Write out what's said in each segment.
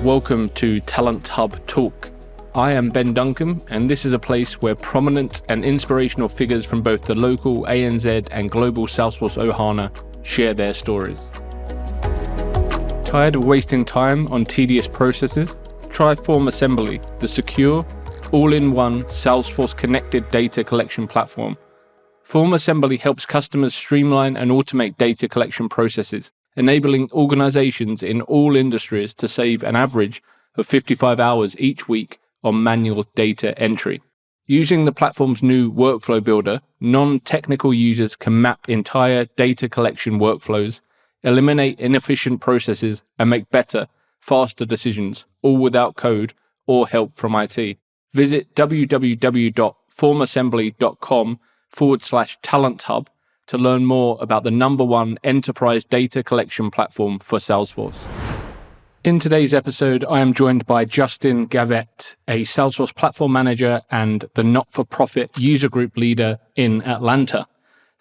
welcome to Talent Hub Talk. I am Ben Duncan, and this is a place where prominent and inspirational figures from both the local ANZ and global Salesforce Ohana share their stories. Tired of wasting time on tedious processes? Try Form Assembly, the secure, all-in-one Salesforce connected data collection platform. Form Assembly helps customers streamline and automate data collection processes, enabling organizations in all industries to save an average of 55 hours each week on manual data entry. Using the platform's new workflow builder, non-technical users can map entire data collection workflows, eliminate inefficient processes, and make better, faster decisions, all without code or help from IT. Visit www.formassembly.com/talent hub to learn more about the #1 enterprise data collection platform for Salesforce. In today's episode, I am joined by Justin Gavette, a Salesforce Platform Manager and the not-for-profit user group leader in Atlanta.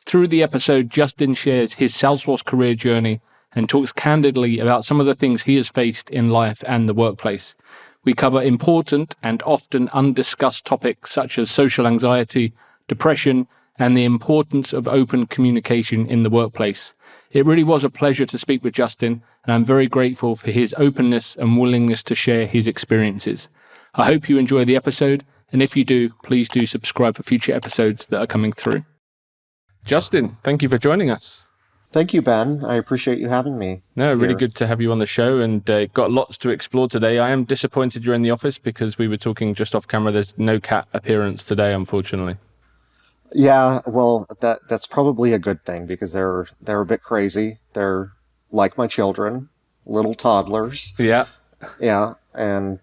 Through the episode, Justin shares his Salesforce career journey and talks candidly about some of the things he has faced in life and the workplace. We cover important and often undiscussed topics such as social anxiety, depression, and the importance of open communication in the workplace. It really was a pleasure to speak with Justin, and I'm very grateful for his openness and willingness to share his experiences. I hope you enjoy the episode, and if you do, please do subscribe for future episodes that are coming through. Justin, thank you for joining us. Thank you, Ben. I appreciate you having me. No, really good to have you on the show, and got lots to explore today. I am disappointed you're in the office because we were talking just off camera. There's no cat appearance today, unfortunately. Yeah, well, that's probably a good thing because they're a bit crazy. They're like my children, little toddlers. Yeah. Yeah, and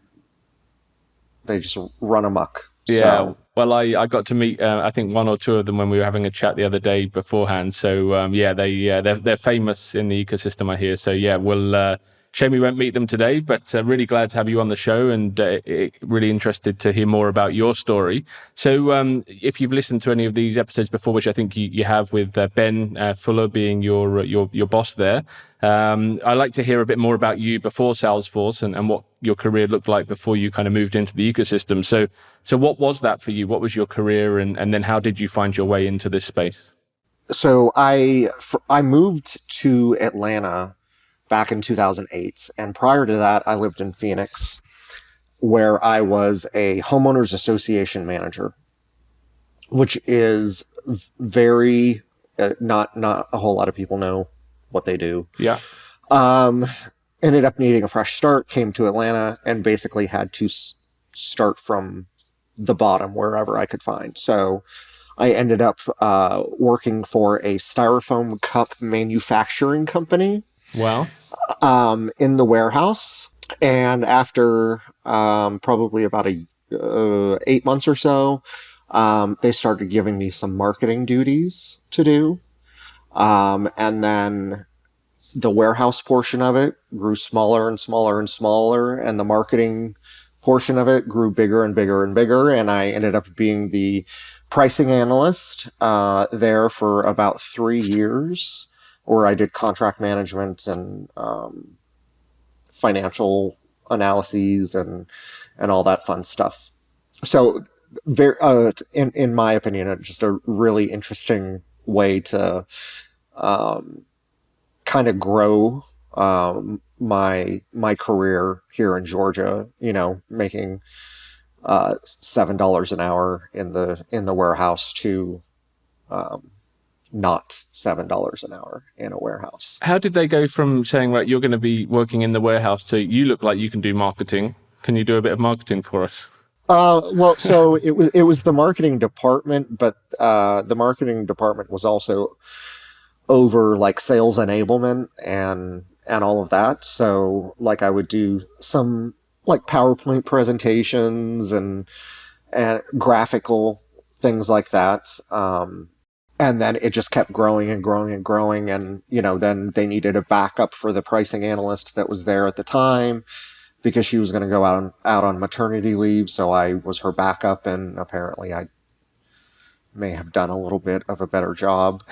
they just run amok. Yeah. So. Well, I got to meet I think one or two of them when we were having a chat the other day beforehand. So they're famous in the ecosystem, I hear. So we'll shame we won't meet them today, but really glad to have you on the show and really interested to hear more about your story. So if you've listened to any of these episodes before, which I think you have with Ben Fuller being your boss there, I'd like to hear a bit more about you before Salesforce and what your career looked like before you kind of moved into the ecosystem. So what was that for you? What was your career, and then how did you find your way into this space? So I moved to Atlanta back in 2008. And prior to that, I lived in Phoenix, where I was a homeowners association manager, which is very, not a whole lot of people know what they do. Yeah. Ended up needing a fresh start, came to Atlanta, and basically had to start from the bottom wherever I could find. So I ended up working for a styrofoam cup manufacturing company. Wow. In the warehouse. And after probably about 8 months or so, they started giving me some marketing duties to do. And then the warehouse portion of it grew smaller and smaller and smaller, and the marketing portion of it grew bigger and bigger and bigger. And I ended up being the pricing analyst there for about 3 years, where I did contract management and financial analyses and all that fun stuff. So, very, in my opinion, just a really interesting way to kind of grow my career here in Georgia. You know, making $7 an hour in the warehouse to not $7 an hour in a warehouse. How did they go from saying, right, you're going to be working in the warehouse to you look like you can do marketing? Can you do a bit of marketing for us? Well, so it was the marketing department, but the marketing department was also over like sales enablement and all of that. So like I would do some like PowerPoint presentations and graphical things like that. And then it just kept growing and growing and growing. And, you know, then they needed a backup for the pricing analyst that was there at the time because she was going to go out on maternity leave. So I was her backup, and apparently I may have done a little bit of a better job.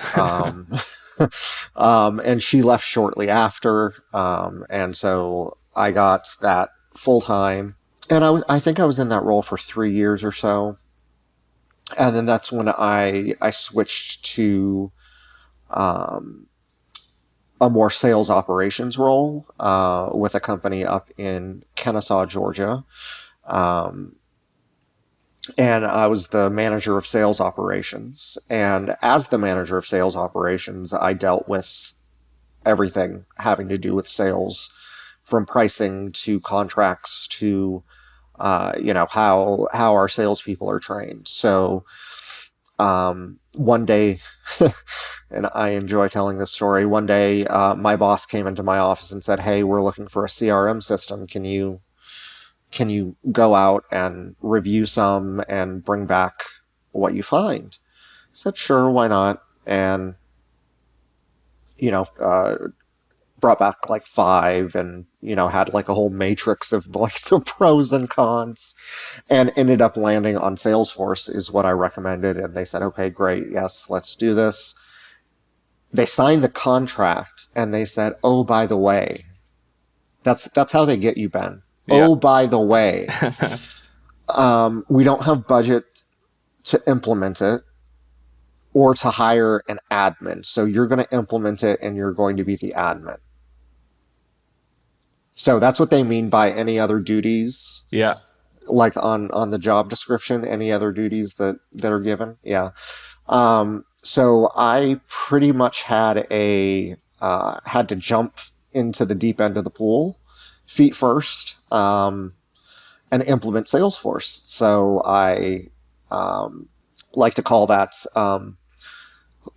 And she left shortly after. And so I got that full time. And I think I was in that role for 3 years or so. And then that's when I switched to a more sales operations role with a company up in Kennesaw, Georgia. And I was the manager of sales operations. And as the manager of sales operations, I dealt with everything having to do with sales, from pricing to contracts to, how our salespeople are trained. So one day, and I enjoy telling this story, one day my boss came into my office and said, "Hey, we're looking for a CRM system. Can you go out and review some and bring back what you find?" I said, "Sure, why not?" And, brought back like 5 and, had like a whole matrix of like the pros and cons, and ended up landing on Salesforce is what I recommended. And they said, "Okay, great. Yes, let's do this." They signed the contract and they said, "Oh, by the way," that's how they get you, Ben. Yeah. "Oh, by the way, we don't have budget to implement it or to hire an admin. So you're going to implement it and you're going to be the admin." So that's what they mean by any other duties. Yeah. Like on the job description, any other duties that are given. Yeah. So I pretty much had to jump into the deep end of the pool, feet first, and implement Salesforce. So I like to call that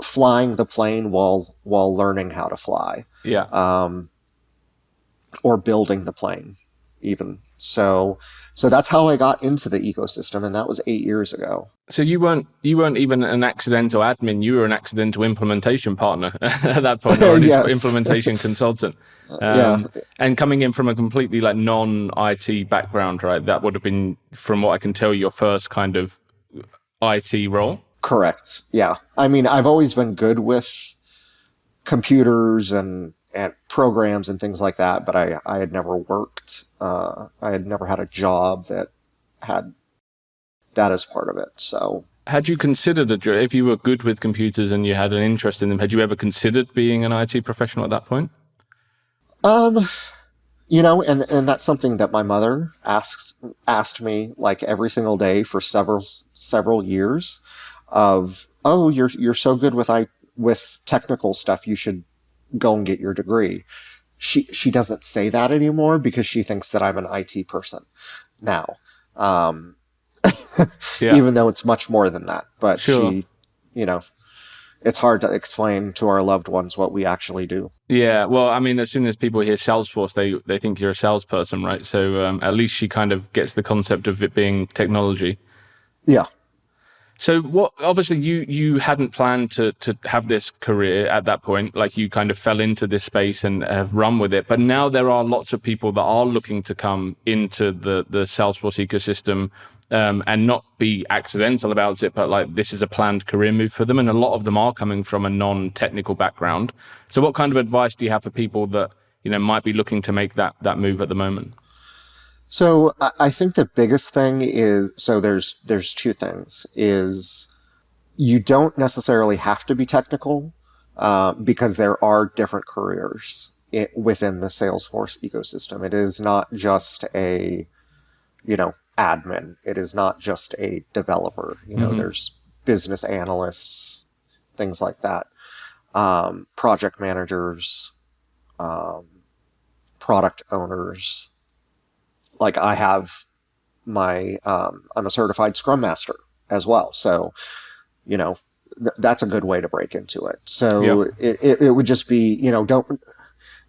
flying the plane while learning how to fly. Yeah. Or building the plane, even. So that's how I got into the ecosystem, and that was 8 years ago. So you weren't even an accidental admin. You were an accidental implementation partner at that point, or an Yes. implementation consultant. Yeah. And coming in from a completely like non-IT background, right? That would have been, from what I can tell, your first kind of IT role. Correct. Yeah. I mean, I've always been good with computers and programs and things like that, but I had never worked. I had never had a job that had that as part of it. So had you considered if you were good with computers and you had an interest in them, had you ever considered being an IT professional at that point? and that's something that my mother asked me like every single day for several years of, "Oh, you're so good with technical stuff, you should go and get your degree." She doesn't say that anymore because she thinks that I'm an IT person now. Yeah. Even though it's much more than that. But Sure. she, it's hard to explain to our loved ones what we actually do. Yeah, well, I mean, as soon as people hear Salesforce, they think you're a salesperson, right? So at least she kind of gets the concept of it being technology. Yeah. So what? Obviously, you hadn't planned to have this career at that point. Like, you kind of fell into this space and have run with it. But now there are lots of people that are looking to come into the Salesforce ecosystem and not be accidental about it, but like this is a planned career move for them. And a lot of them are coming from a non-technical background. So what kind of advice do you have for people that might be looking to make that move at the moment? So I think the biggest thing is, so there's two things. Is you don't necessarily have to be technical because there are different careers within the Salesforce ecosystem. It is not just a, admin. It is not just a developer. There's business analysts, things like that, project managers, product owners. Like I have I'm a certified Scrum Master as well. So, that's a good way to break into it. So Yep. it would just be,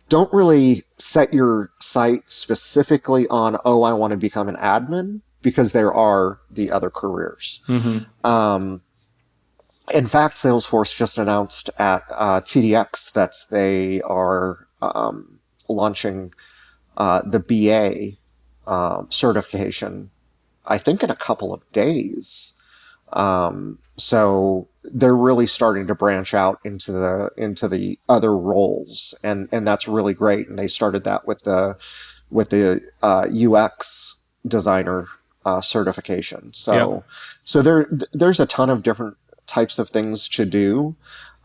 don't really set your sight specifically on, "Oh, I want to become an admin," because there are the other careers. Mm-hmm. In fact, Salesforce just announced at TDX that they are launching the BA certification, I think in a couple of days. So they're really starting to branch out into the other roles, and that's really great. And they started that with the with the UX designer certification. So, there's a ton of different types of things to do,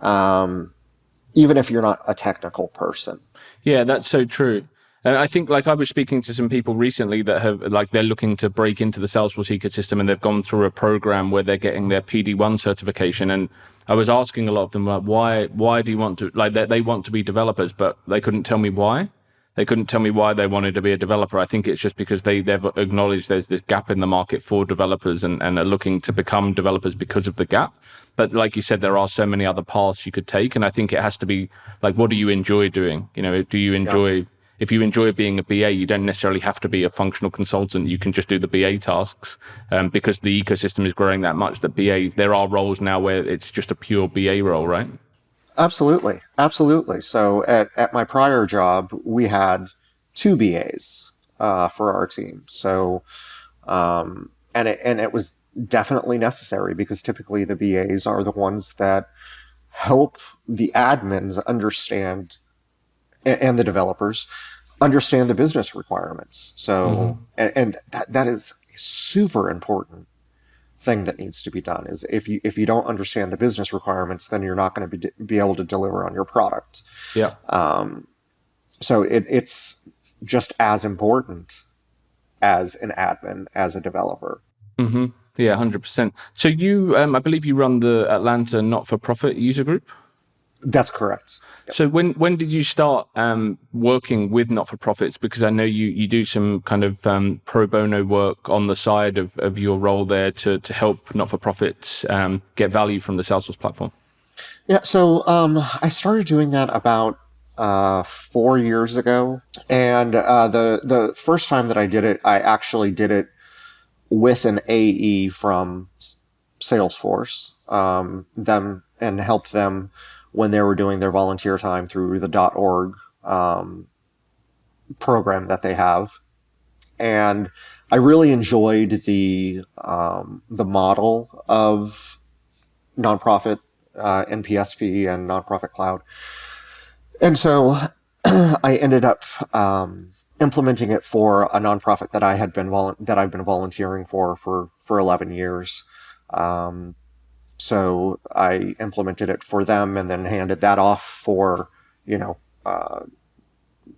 even if you're not a technical person. Yeah, that's so true. And I think, like, I was speaking to some people recently that have, like, they're looking to break into the Salesforce ecosystem, and they've gone through a program where they're getting their PD1 certification. And I was asking a lot of them, like, why do you want to, like, they want to be developers, but they couldn't tell me why. They couldn't tell me why they wanted to be a developer. I think it's just because they've acknowledged there's this gap in the market for developers, and are looking to become developers because of the gap. But like you said, there are so many other paths you could take. And I think it has to be like, what do you enjoy doing? You know, do you enjoy, if you enjoy being a BA, you don't necessarily have to be a functional consultant. You can just do the BA tasks, because the ecosystem is growing that much that BAs, there are roles now where it's just a pure BA role, right? Absolutely. Absolutely. So at my prior job, we had 2 BAs for our team. So, and it was definitely necessary, because typically the BAs are the ones that help the admins understand, and the developers understand the business requirements. So, and that is a super important thing that needs to be done. Is if you don't understand the business requirements, then you're not going to be able to deliver on your product. Yeah. So it's just as important as an admin, as a developer. Mm-hmm. Yeah, 100%. So you, I believe you run the Atlanta not-for-profit user group? That's correct. Yep. So when did you start working with not-for-profits? Because I know you do some kind of pro bono work on the side of your role there to help not-for-profits get value from the Salesforce platform. Yeah, so I started doing that about 4 years ago. And the first time that I did it, I actually did it with an AE from Salesforce, them, and helped them when they were doing their volunteer time through the .org program that they have. And I really enjoyed the model of nonprofit NPSP and nonprofit cloud. And so I ended up implementing it for a nonprofit that I've been volunteering for 11 years. So I implemented it for them, and then handed that off for,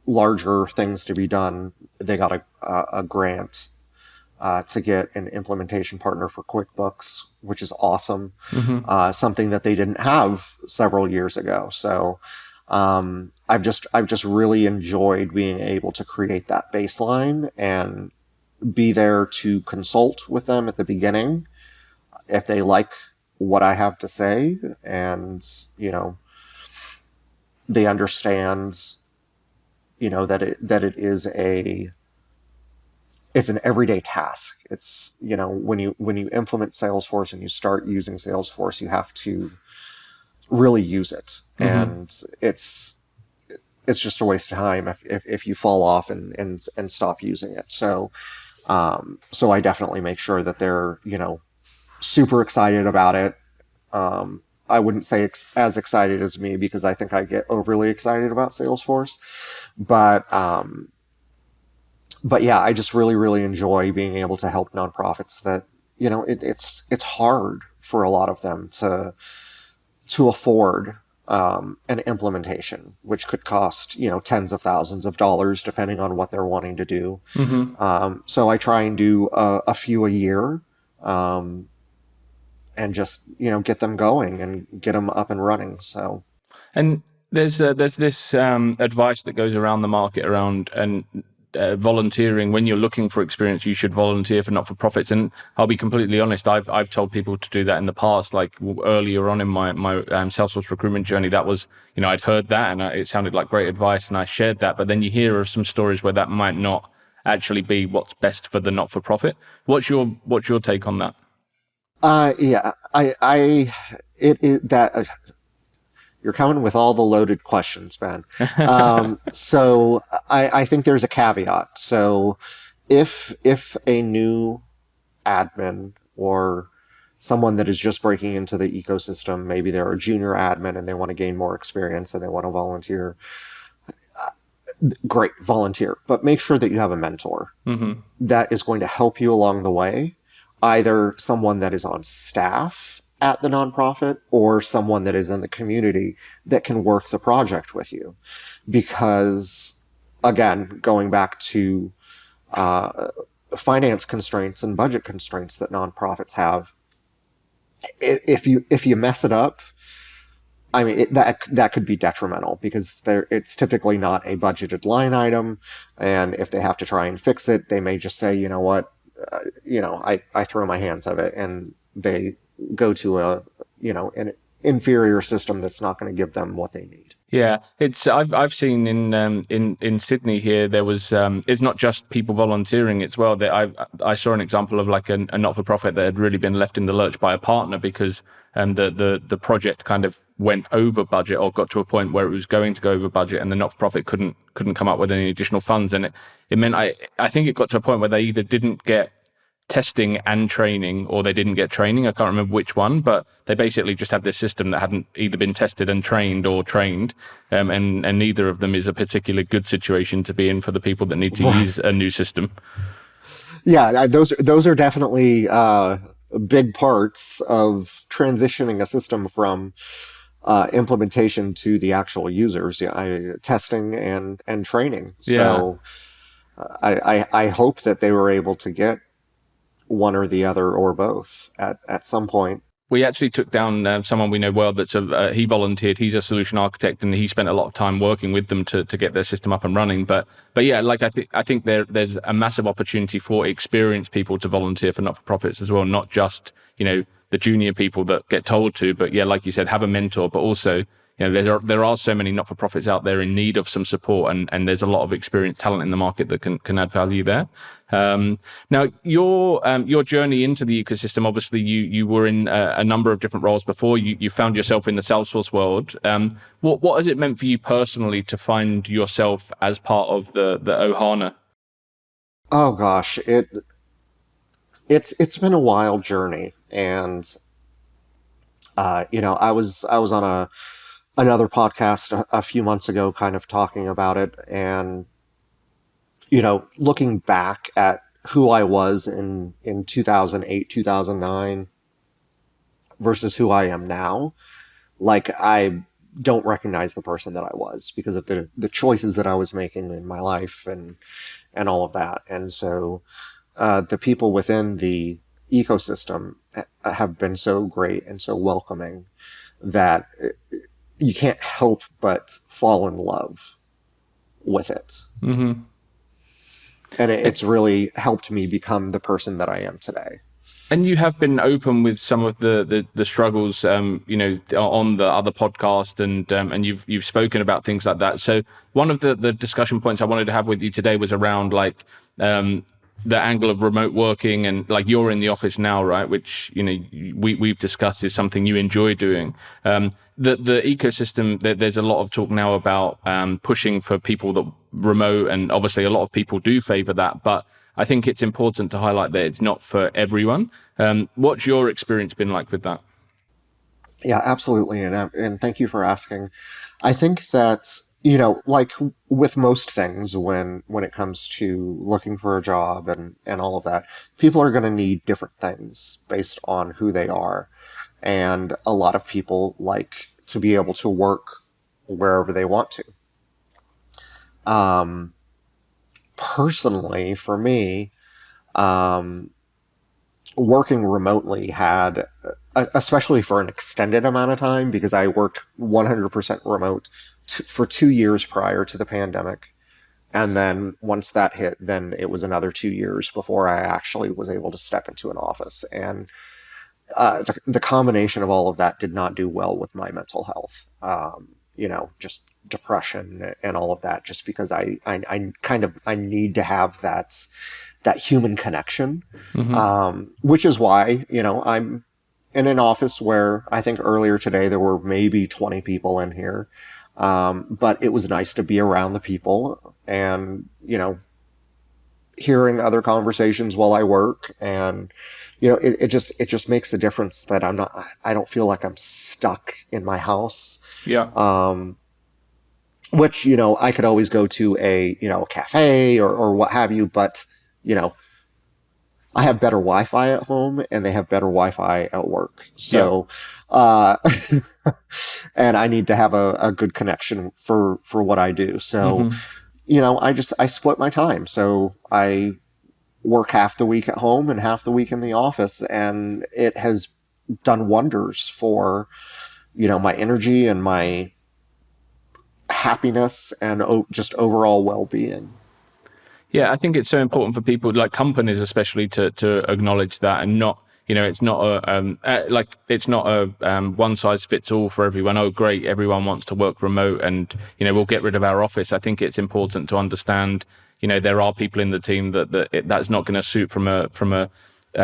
larger things to be done. They got a grant to get an implementation partner for QuickBooks, which is awesome. Mm-hmm. Something that they didn't have several years ago. So I've just really enjoyed being able to create that baseline and be there to consult with them at the beginning if they like what I have to say, and they understand that it is it's an everyday task. It's when you implement Salesforce and you start using Salesforce, you have to really use it. Mm-hmm. And it's just a waste of time if you fall off and stop using it. So I definitely make sure that they're super excited about it. I wouldn't say as excited as me, because I think I get overly excited about Salesforce, but yeah, I just really, really enjoy being able to help nonprofits that, it's hard for a lot of them to afford an implementation, which could cost, tens of thousands of dollars, depending on what they're wanting to do. Mm-hmm. So I try and do a few a year, and just, get them going and get them up and running. So, and there's this advice that goes around the market around volunteering. When you're looking for experience, you should volunteer for not-for-profits. And I'll be completely honest, I've told people to do that in the past. Like earlier on in my Salesforce recruitment journey, that was, I'd heard that, and it sounded like great advice, and I shared that. But then you hear of some stories where that might not actually be what's best for the not-for-profit. What's your take on that? Yeah, you're coming with all the loaded questions, man. So I think there's a caveat. So if a new admin or someone that is just breaking into the ecosystem, maybe they're a junior admin and they want to gain more experience and they want to volunteer, great, volunteer, but make sure that you have a mentor that is going to help you along the way, either someone that is on staff at the nonprofit or someone that is in the community that can work the project with you. Because, again, going back to finance constraints and budget constraints that nonprofits have, if you mess it up, I mean, that could be detrimental, because it's typically not a budgeted line item. And if they have to try and fix it, they may just say, you know what, I throw my hands of it, and they go to an inferior system that's not going to give them what they need. Yeah, I've seen in Sydney here, there was it's not just people volunteering as well. That I saw an example of like a not-for-profit that had really been left in the lurch by a partner, because the project kind of went over budget, or got to a point where it was going to go over budget, and the not-for-profit couldn't come up with any additional funds, and it meant I think it got to a point where they either didn't get testing and training, or they didn't get training. I can't remember which one, but they basically just had this system that hadn't either been tested and trained, or trained, and neither of them is a particularly good situation to be in for the people that need to use a new system. Yeah, those are definitely big parts of transitioning a system from implementation to the actual users. Testing and training. So I hope that they were able to get one or the other, or both, at some point. We actually took down someone we know well that's he volunteered. He's a solution architect, and he spent a lot of time working with them to get their system up and running. But yeah, like I think there's a massive opportunity for experienced people to volunteer for not-for-profits as well, not just the junior people that get told to, but yeah, like you said, have a mentor, but also there are so many not-for-profits out there in need of some support, and there's a lot of experienced talent in the market that can add value there. Now, your journey into the ecosystem, obviously you were in a number of different roles before. You found yourself in the Salesforce world. What has it meant for you personally to find yourself as part of the Ohana? Oh gosh, it's been a wild journey, and I was on another podcast a few months ago, kind of talking about it, and looking back at who I was in 2008, 2009 versus who I am now, like, I don't recognize the person that I was because of the choices that I was making in my life and all of that. And so the people within the ecosystem have been so great and so welcoming that you can't help but fall in love with it. Mm-hmm. And it's really helped me become the person that I am today. And you have been open with some of the struggles, on the other podcast, and you've spoken about things like that. So one of the discussion points I wanted to have with you today was around the angle of remote working, and like, you're in the office now, right? Which we've discussed is something you enjoy doing. The ecosystem, there's a lot of talk now about pushing for people that remote, and obviously a lot of people do favor that, but I think it's important to highlight that it's not for everyone. What's your experience been like with that? Yeah, absolutely. And thank you for asking. I think that, like with most things, when it comes to looking for a job and all of that, people are going to need different things based on who they are. And a lot of people like to be able to work wherever they want to. Personally, for me, working remotely had, especially for an extended amount of time, because I worked 100% remote for 2 years prior to the pandemic. And then once that hit, then it was another 2 years before I actually was able to step into an office. And the combination of all of that did not do well with my mental health. Just depression and all of that, just because I need to have that human connection, which is why, I'm in an office where I think earlier today there were maybe 20 people in here. But it was nice to be around the people and, hearing other conversations while I work. And, it just makes a difference that I don't feel like I'm stuck in my house. Yeah. which, I could always go to a cafe or what have you, but, you know, I have better Wi-Fi at home and they have better Wi-Fi at work. Yeah. So, and I need to have a good connection for what I do. So, Hmm. I split my time. So I work half the week at home and half the week in the office, and it has done wonders for, my energy and my happiness and just overall well-being. Yeah, I think it's so important for people, like companies especially, to acknowledge that, and not, it's not a one size fits all for everyone. Oh, great, everyone wants to work remote, and we'll get rid of our office. I think it's important to understand, there are people in the team that's not going to suit from a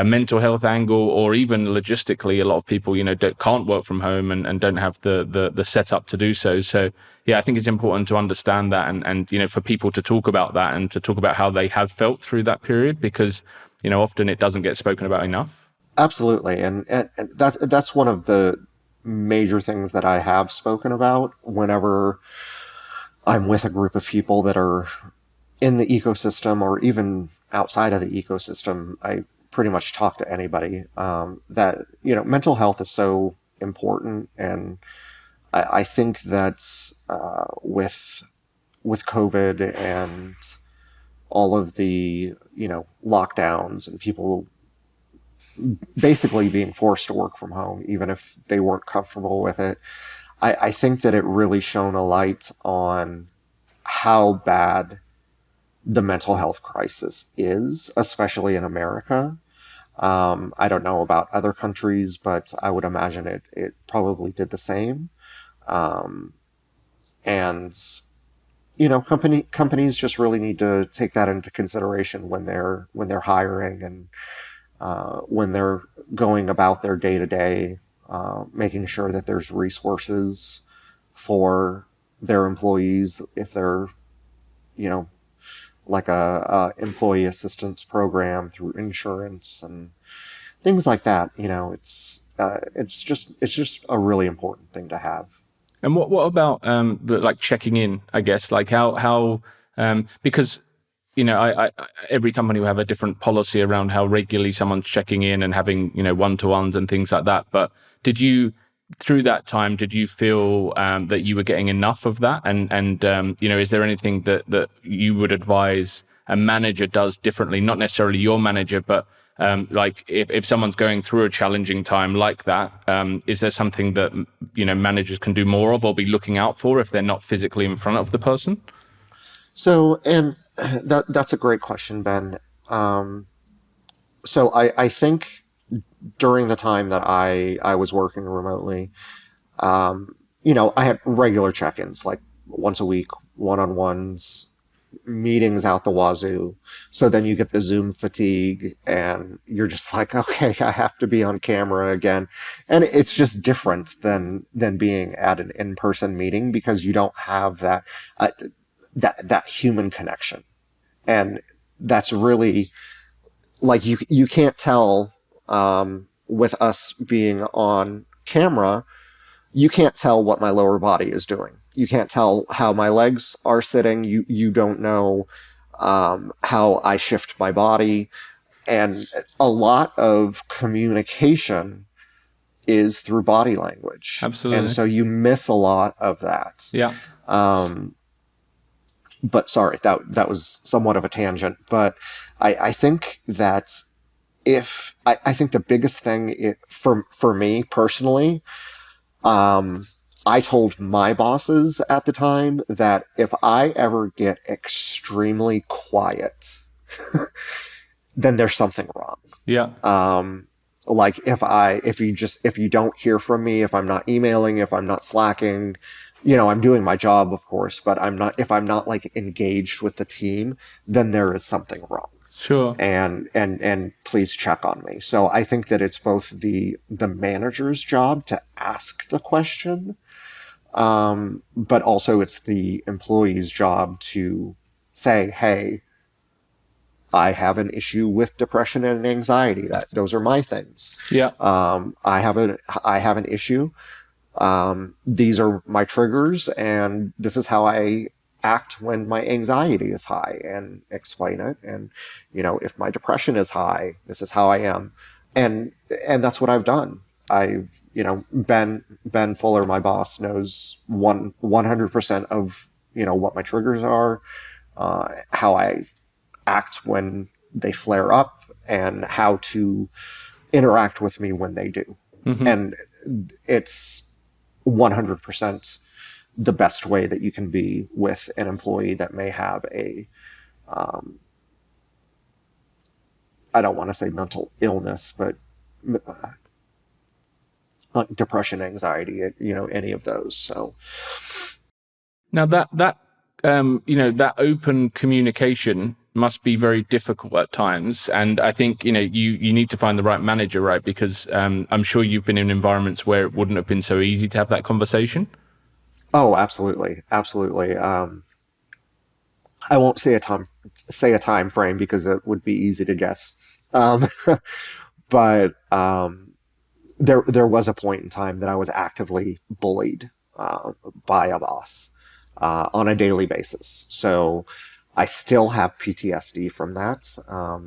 mental health angle, or even logistically. A lot of people, can't work from home and don't have the setup to do so. So yeah, I think it's important to understand that, and for people to talk about that and to talk about how they have felt through that period, because often it doesn't get spoken about enough. Absolutely. And that's one of the major things that I have spoken about whenever I'm with a group of people that are in the ecosystem or even outside of the ecosystem. I pretty much talk to anybody, that, mental health is so important. And I think that, with COVID and all of the, lockdowns and people basically being forced to work from home, even if they weren't comfortable with it, I think that it really shone a light on how bad the mental health crisis is, especially in America. I don't know about other countries, but I would imagine it probably did the same. And companies just really need to take that into consideration when they're hiring, and when they're going about their day to day, making sure that there's resources for their employees if they're, like a employee assistance program through insurance and things like that. It's just a really important thing to have. And what about the like checking in? I guess like how because I every company will have a different policy around how regularly someone's checking in and having one-to-ones and things like that. But did you, through that time, did you feel that you were getting enough of that? And is there anything that you would advise a manager does differently? Not necessarily your manager, but like if someone's going through a challenging time like that, is there something that managers can do more of or be looking out for if they're not physically in front of the person? So, and that's a great question, Ben. So I think during the time that I was working remotely, I had regular check-ins, like once a week, one-on-ones, meetings out the wazoo. So then you get the Zoom fatigue and you're just like, okay, I have to be on camera again. And it's just different than being at an in-person meeting, because you don't have that human connection. And that's really, like, you can't tell, with us being on camera, you can't tell what my lower body is doing. You can't tell how my legs are sitting. You don't know, how I shift my body. And a lot of communication is through body language. And Absolutely. so you miss a lot of that. Yeah. But sorry, that was somewhat of a tangent. But I think that I think the biggest thing for me personally, I told my bosses at the time that if I ever get extremely quiet, then there's something wrong. Yeah. Like if you don't hear from me, if I'm not emailing, if I'm not slacking, I'm doing my job, of course, but if I'm not like engaged with the team, then there is something wrong. Sure. And please check on me. So I think that it's both the manager's job to ask the question, but also it's the employee's job to say, hey, I have an issue with depression and anxiety. Those are my things. Yeah. I have an issue. These are my triggers, and this is how I act when my anxiety is high, and explain it. And, if my depression is high, this is how I am. And, that's what I've done. Ben Fuller, my boss, knows 100% of, what my triggers are, how I act when they flare up, and how to interact with me when they do. Mm-hmm. And it's 100% the best way that you can be with an employee that may have I don't want to say mental illness, but like depression, anxiety, any of those. So Now that open communication must be very difficult at times, and I think you need to find the right manager, right? Because I'm sure you've been in environments where it wouldn't have been so easy to have that conversation. Oh, absolutely, absolutely. I won't say a time frame because it would be easy to guess. But there was a point in time that I was actively bullied by a boss on a daily basis. So I still have PTSD from that,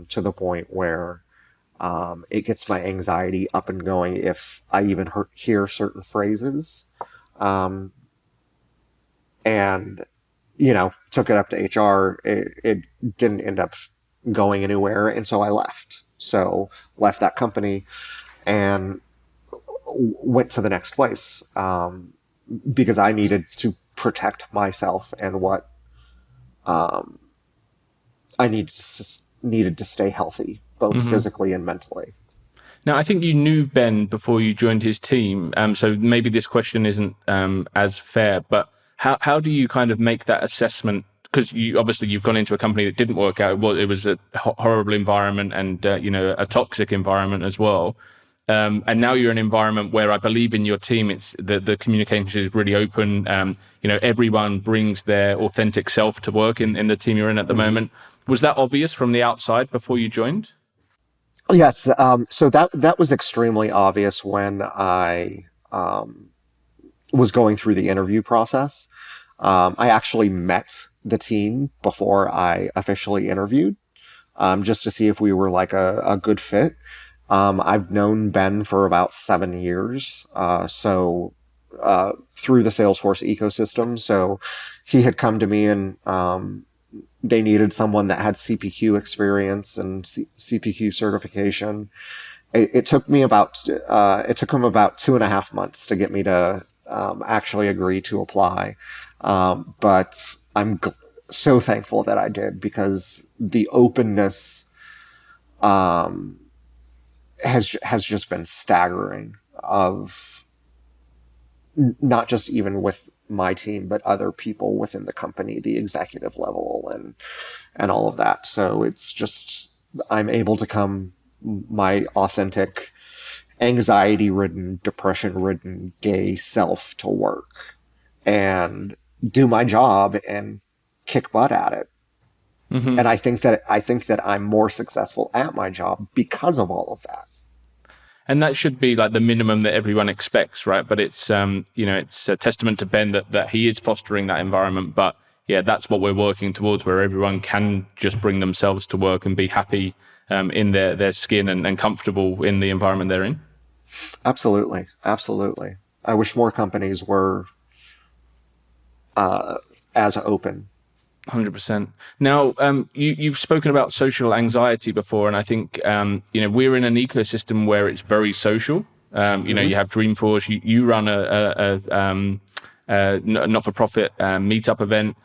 to the point where it gets my anxiety up and going if I even hear certain phrases. And took it up to HR. It didn't end up going anywhere, and so I left. So left that company and went to the next place, because I needed to protect myself and what I needed to stay healthy, both physically and mentally. Now, I think you knew Ben before you joined his team, so maybe this question isn't as fair, but how do you kind of make that assessment? Because you've gone into a company that didn't work out. Well, it was a horrible environment, and a toxic environment as well. And now you're in an environment where I believe in your team, it's the communication is really open. Everyone brings their authentic self to work in the team you're in at the moment. Was that obvious from the outside before you joined? Yes. So that was extremely obvious when I was going through the interview process. I actually met the team before I officially interviewed, just to see if we were like a good fit. I've known Ben for about 7 years, so through the Salesforce ecosystem. So he had come to me, and they needed someone that had CPQ experience and CPQ certification. It took him about 2.5 months to get me to actually agree to apply. But I'm so thankful that I did, because the openness has just been staggering, of not just even with my team, but other people within the company, the executive level, and all of that. So it's just, I'm able to come my authentic, anxiety-ridden, depression-ridden gay self to work and do my job and kick butt at it. Mm-hmm. And I think that I'm more successful at my job because of all of that. And that should be like the minimum that everyone expects, right? But it's it's a testament to Ben that he is fostering that environment. But yeah, that's what we're working towards, where everyone can just bring themselves to work and be happy in their skin, and comfortable in the environment they're in. Absolutely, absolutely. I wish more companies were as open. 100%. Now, you've spoken about social anxiety before, and I think we're in an ecosystem where it's very social. You have Dreamforce. You run a not-for-profit meetup event,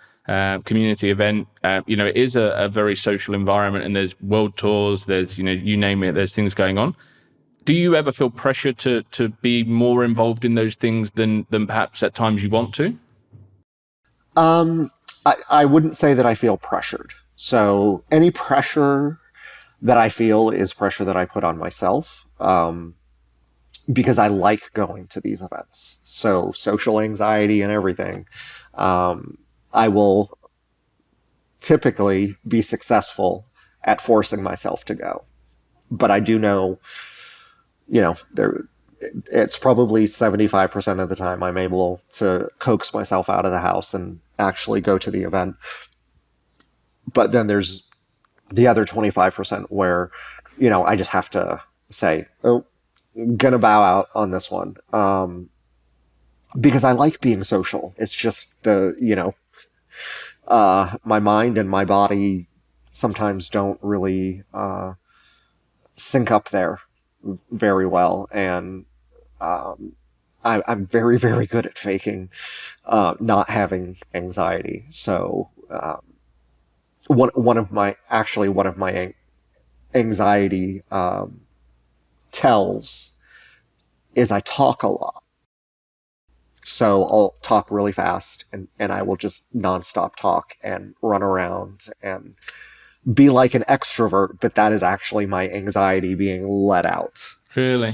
community event. It is a very social environment, and there's world tours. There's you name it. There's things going on. Do you ever feel pressure to be more involved in those things than perhaps at times you want to? I wouldn't say that I feel pressured. So any pressure that I feel is pressure that I put on myself, because I like going to these events. So social anxiety and everything. I will typically be successful at forcing myself to go. But I do know, there it's probably 75% of the time I'm able to coax myself out of the house and actually go to the event. But then there's the other 25% where, I just have to say, oh, gonna bow out on this one. Because I like being social. It's just my mind and my body sometimes don't really, sync up there very well. And, I'm very, very good at faking, not having anxiety. So, one of my anxiety, tells is I talk a lot. So I'll talk really fast and I will just nonstop talk and run around and be like an extrovert, but that is actually my anxiety being let out. Really?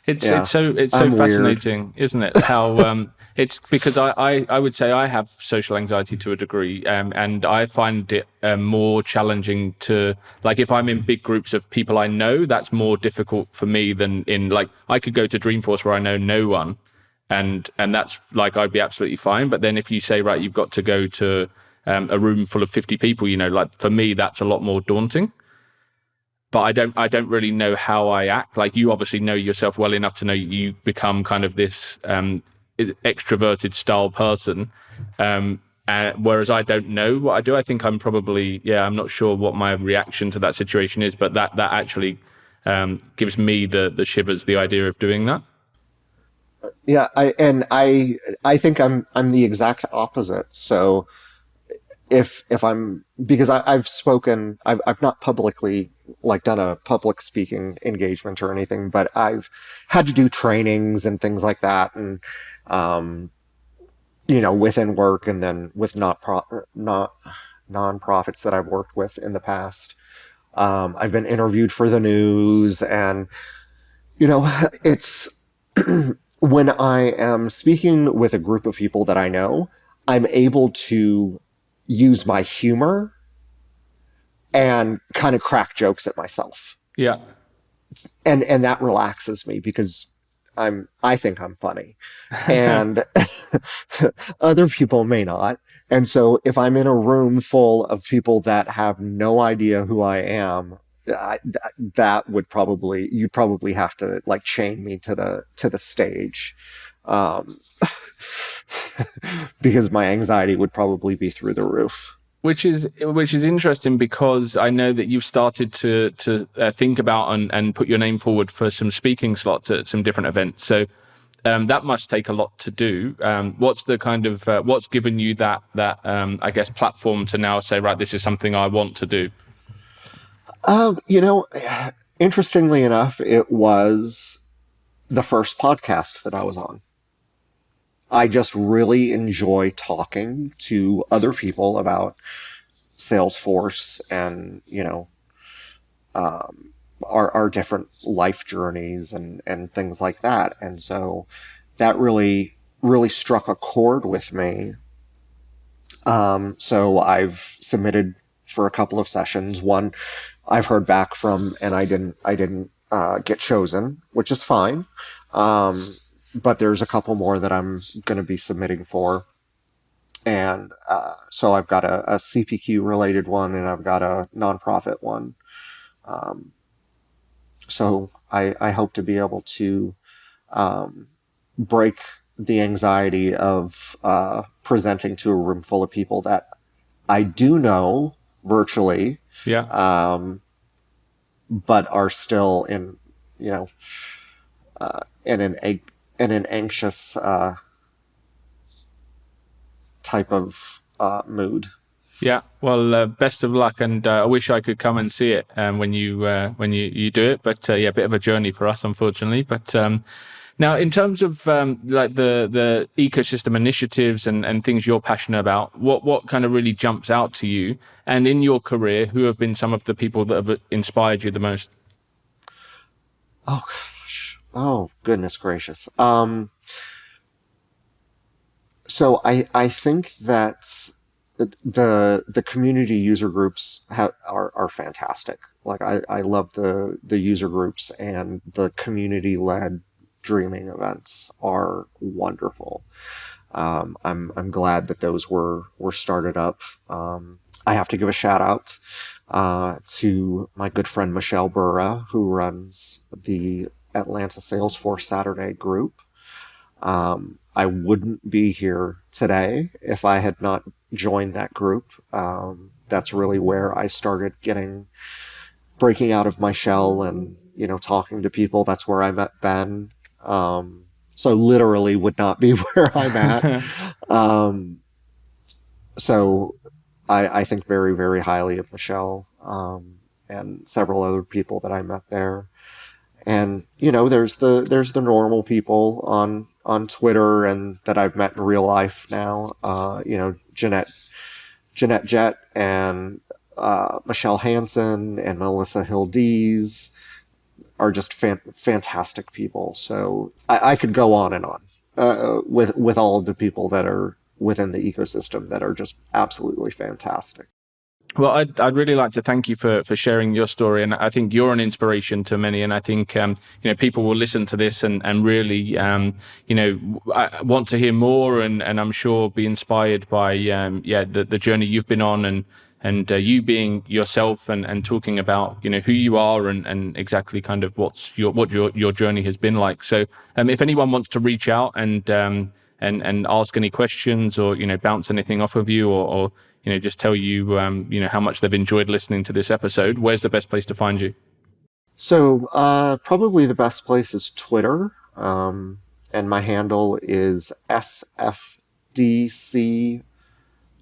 It's Yeah. it's so I'm weird. fascinating, isn't it? How it's because I would say I have social anxiety to a degree, and I find it more challenging to, like, if I'm in big groups of people I know, that's more difficult for me than in, like, I could go to Dreamforce where I know no one, and that's like I'd be absolutely fine. But then if you say, right, you've got to go to a room full of 50 people, like, for me that's a lot more daunting. But I don't really know how I act. Like, you obviously know yourself well enough to know you become kind of this extroverted style person, whereas I don't know what I do. I think I'm probably, I'm not sure what my reaction to that situation is, but that actually gives me the shivers, the idea of doing that. Yeah, I think I'm the exact opposite. So if I'm, because I've not publicly, like, done a public speaking engagement or anything, but I've had to do trainings and things like that. And, within work and then with not nonprofits that I've worked with in the past. I've been interviewed for the news and, it's when I am speaking with a group of people that I know, I'm able to use my humor and kind of crack jokes at myself. Yeah. And that relaxes me because I think I'm funny and other people may not. And so if I'm in a room full of people that have no idea who I am, that would you'd probably have to, like, chain me to the stage. Because my anxiety would probably be through the roof. Which is interesting, because I know that you've started to think about and put your name forward for some speaking slots at some different events. So that must take a lot to do. What's the kind of what's given you that I guess platform to now say, right, this is something I want to do? Interestingly enough, it was the first podcast that I was on. I just really enjoy talking to other people about Salesforce and, our different life journeys and things like that. And so that really, really struck a chord with me. So I've submitted for a couple of sessions. One I've heard back from, and I didn't get chosen, which is fine. But there's a couple more that I'm going to be submitting for. And so I've got a CPQ related one and I've got a nonprofit one. So I hope to be able to break the anxiety of presenting to a room full of people that I do know virtually, but are still in, in an anxious type of mood. Yeah. Well, best of luck, and I wish I could come and see it when you do it. But a bit of a journey for us, unfortunately. But now, in terms of like the ecosystem initiatives and things you're passionate about, what kind of really jumps out to you? And in your career, who have been some of the people that have inspired you the most? Oh gosh. Oh goodness gracious. So I think that the community user groups are fantastic. Like I love the user groups and the community led dreaming events are wonderful. I'm glad that those were started up. I have to give a shout out to my good friend Michelle Burra, who runs the Atlanta Salesforce Saturday group. I wouldn't be here today if I had not joined that group. That's really where I started breaking out of my shell and, talking to people. That's where I met Ben. So literally would not be where I'm at. So I think very, very highly of Michelle, and several other people that I met there. And, there's the normal people on Twitter and that I've met in real life now. Jeanette Jett and, Michelle Hansen and Melissa Hildees are just fantastic people. So I could go on and on, with all of the people that are within the ecosystem that are just absolutely fantastic. Well, I'd really like to thank you for sharing your story, and I think you're an inspiration to many. And I think people will listen to this and really want to hear more, and I'm sure be inspired by the journey you've been on, and you being yourself and talking about who you are and exactly kind of what your journey has been like. So if anyone wants to reach out and ask any questions or bounce anything off of you or just tell you how much they've enjoyed listening to this episode, where's the best place to find you? So probably the best place is Twitter, and my handle is SFDC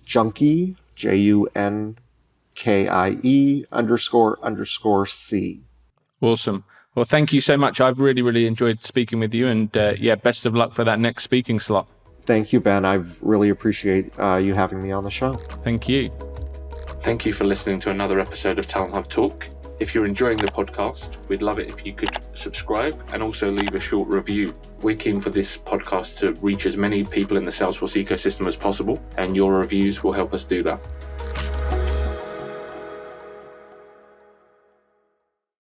Junkie, JUNKIE__C. Awesome. Well, thank you so much. I've really, really enjoyed speaking with you, and best of luck for that next speaking slot. Thank you, Ben. I really appreciate you having me on the show. Thank you. Thank you for listening to another episode of Talent Hub Talk. If you're enjoying the podcast, we'd love it if you could subscribe and also leave a short review. We're keen for this podcast to reach as many people in the Salesforce ecosystem as possible, and your reviews will help us do that.